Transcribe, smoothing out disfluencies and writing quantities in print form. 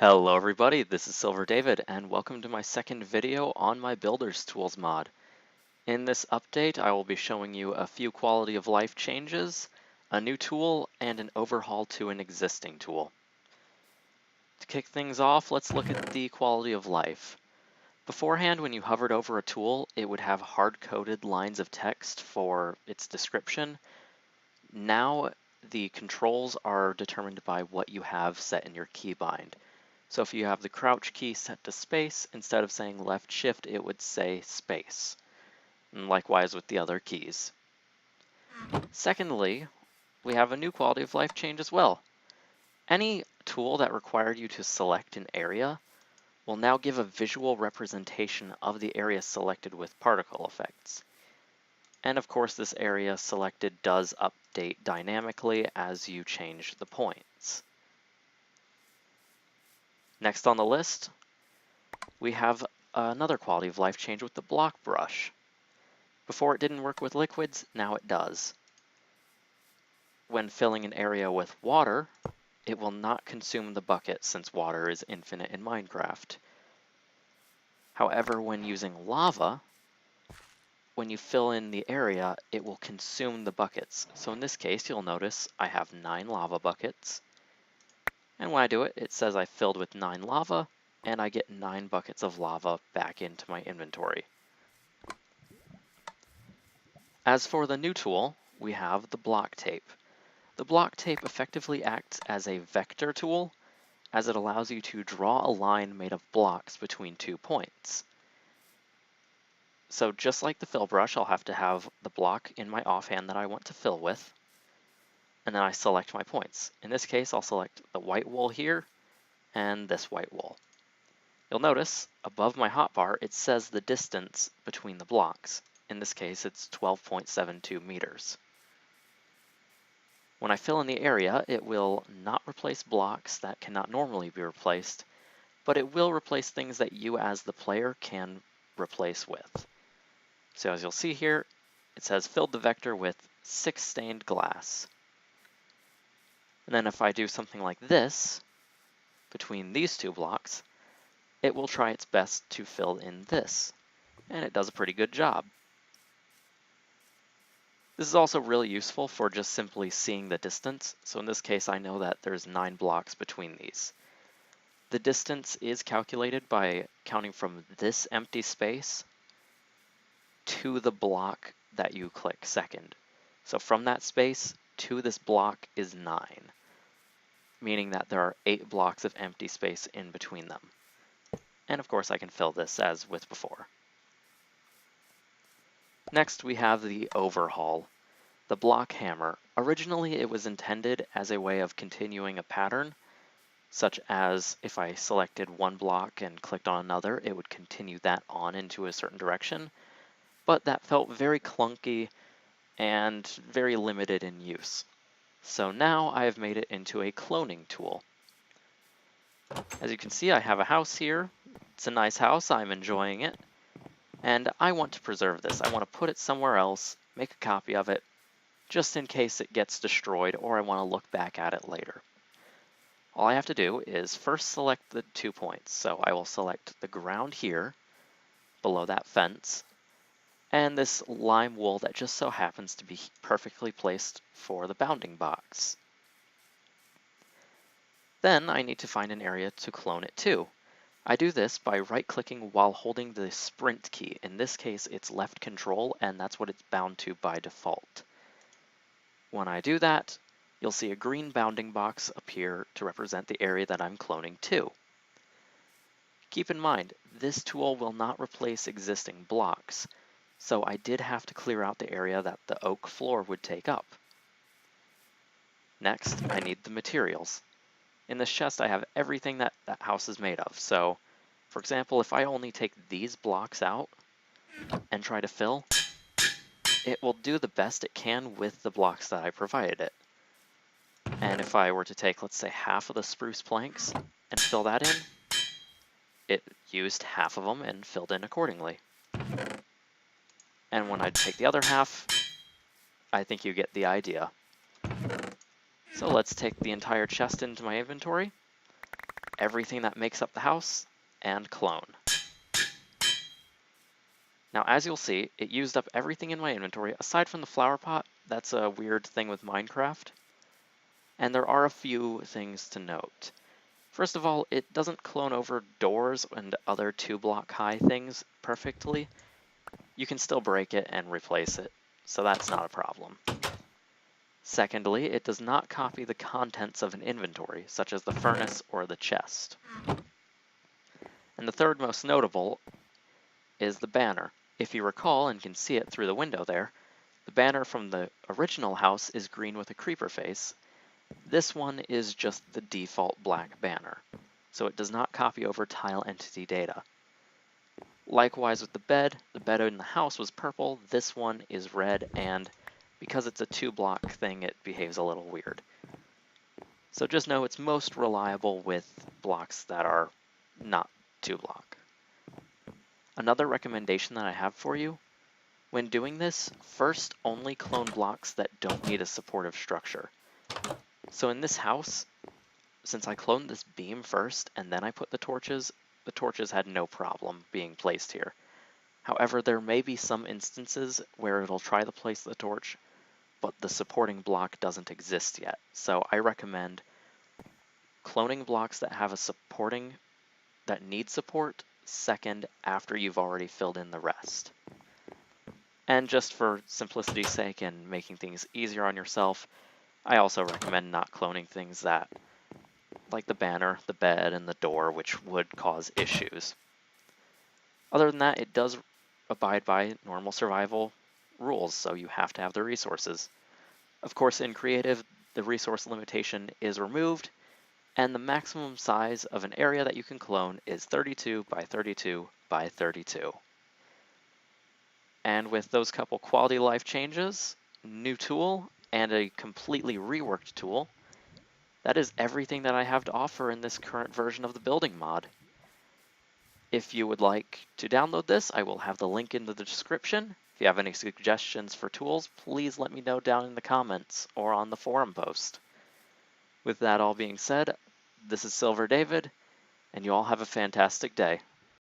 Hello everybody, this is Silver David and welcome to my second video on my Builder's Tools mod. In this update I will be showing you a few quality of life changes, a new tool, and an overhaul to an existing tool. To kick things off, let's look at the quality of life. Beforehand, when you hovered over a tool, it would have hard-coded lines of text for its description. Now the controls are determined by what you have set in your keybind. So if you have the crouch key set to space, instead of saying left shift, it would say space. And likewise with the other keys. Secondly, we have a new quality of life change as well. Any tool that required you to select an area will now give a visual representation of the area selected with particle effects. And of course, this area selected does update dynamically as you change the points. Next on the list, we have another quality of life change with the block brush. Before it didn't work with liquids, now it does. When filling an area with water, it will not consume the bucket since water is infinite in Minecraft. However, when using lava, when you fill in the area, it will consume the buckets. So in this case, you'll notice I have 9 lava buckets. And when I do it, it says I filled with 9 lava, and I get 9 buckets of lava back into my inventory. As for the new tool, we have the block tape. The block tape effectively acts as a vector tool, as it allows you to draw a line made of blocks between 2 points. So just like the fill brush, I'll have to have the block in my offhand that I want to fill with, and then I select my points. In this case, I'll select the white wool here and this white wool. You'll notice above my hotbar, it says the distance between the blocks. In this case, it's 12.72 meters. When I fill in the area, it will not replace blocks that cannot normally be replaced, but it will replace things that you as the player can replace with. So as you'll see here, it says filled the vector with 6 stained glass. And then if I do something like this, between these 2 blocks, it will try its best to fill in this. And it does a pretty good job. This is also really useful for just simply seeing the distance. So in this case, I know that there's 9 blocks between these. The distance is calculated by counting from this empty space to the block that you click second. So from that space to this block is 9, meaning that there are 8 blocks of empty space in between them. And of course I can fill this as with before. Next we have the overhaul, the block hammer. Originally it was intended as a way of continuing a pattern, such as if I selected one block and clicked on another, it would continue that on into a certain direction, but that felt very clunky and very limited in use. So now I have made it into a cloning tool. As you can see, I have a house here. It's a nice house, I'm enjoying it. And I want to preserve this. I want to put it somewhere else, make a copy of it, just in case it gets destroyed or I want to look back at it later. All I have to do is first select the 2 points. So I will select the ground here, below that fence, and this lime wool that just so happens to be perfectly placed for the bounding box. Then I need to find an area to clone it to. I do this by right-clicking while holding the sprint key. In this case, it's left control, and that's what it's bound to by default. When I do that, you'll see a green bounding box appear to represent the area that I'm cloning to. Keep in mind, this tool will not replace existing blocks, so I did have to clear out the area that the oak floor would take up. Next, I need the materials. In this chest, I have everything that that house is made of. So, for example, if I only take these blocks out and try to fill, it will do the best it can with the blocks that I provided it. And if I were to take, let's say, half of the spruce planks and fill that in, it used half of them and filled in accordingly. And when I take the other half, I think you get the idea. So let's take the entire chest into my inventory, everything that makes up the house and clone. Now, as you'll see, it used up everything in my inventory aside from the flower pot. That's a weird thing with Minecraft. And there are a few things to note. First of all, it doesn't clone over doors and other 2-block high things perfectly. You can still break it and replace it, so that's not a problem. Secondly, it does not copy the contents of an inventory, such as the furnace or the chest. And the third most notable is the banner. If you recall and can see it through the window there, the banner from the original house is green with a creeper face. This one is just the default black banner, so it does not copy over tile entity data. Likewise with the bed in the house was purple, this one is red, and because it's a 2-block thing, it behaves a little weird. So just know it's most reliable with blocks that are not 2-block. Another recommendation that I have for you, when doing this, first only clone blocks that don't need a supportive structure. So in this house, since I cloned this beam first and then I put the torches had no problem being placed here. However, there may be some instances where it'll try to place the torch, but the supporting block doesn't exist yet. So I recommend cloning blocks that have that need support second after you've already filled in the rest. And just for simplicity's sake and making things easier on yourself, I also recommend not cloning things that, like the banner, the bed, and the door, which would cause issues. Other than that, it does abide by normal survival rules, so you have to have the resources. Of course, in creative, the resource limitation is removed, and the maximum size of an area that you can clone is 32 by 32 by 32. And with those couple quality of life changes, new tool, and a completely reworked tool, that is everything that I have to offer in this current version of the building mod. If you would like to download this, I will have the link in the description. If you have any suggestions for tools, please let me know down in the comments or on the forum post. With that all being said, this is Silver David, and you all have a fantastic day.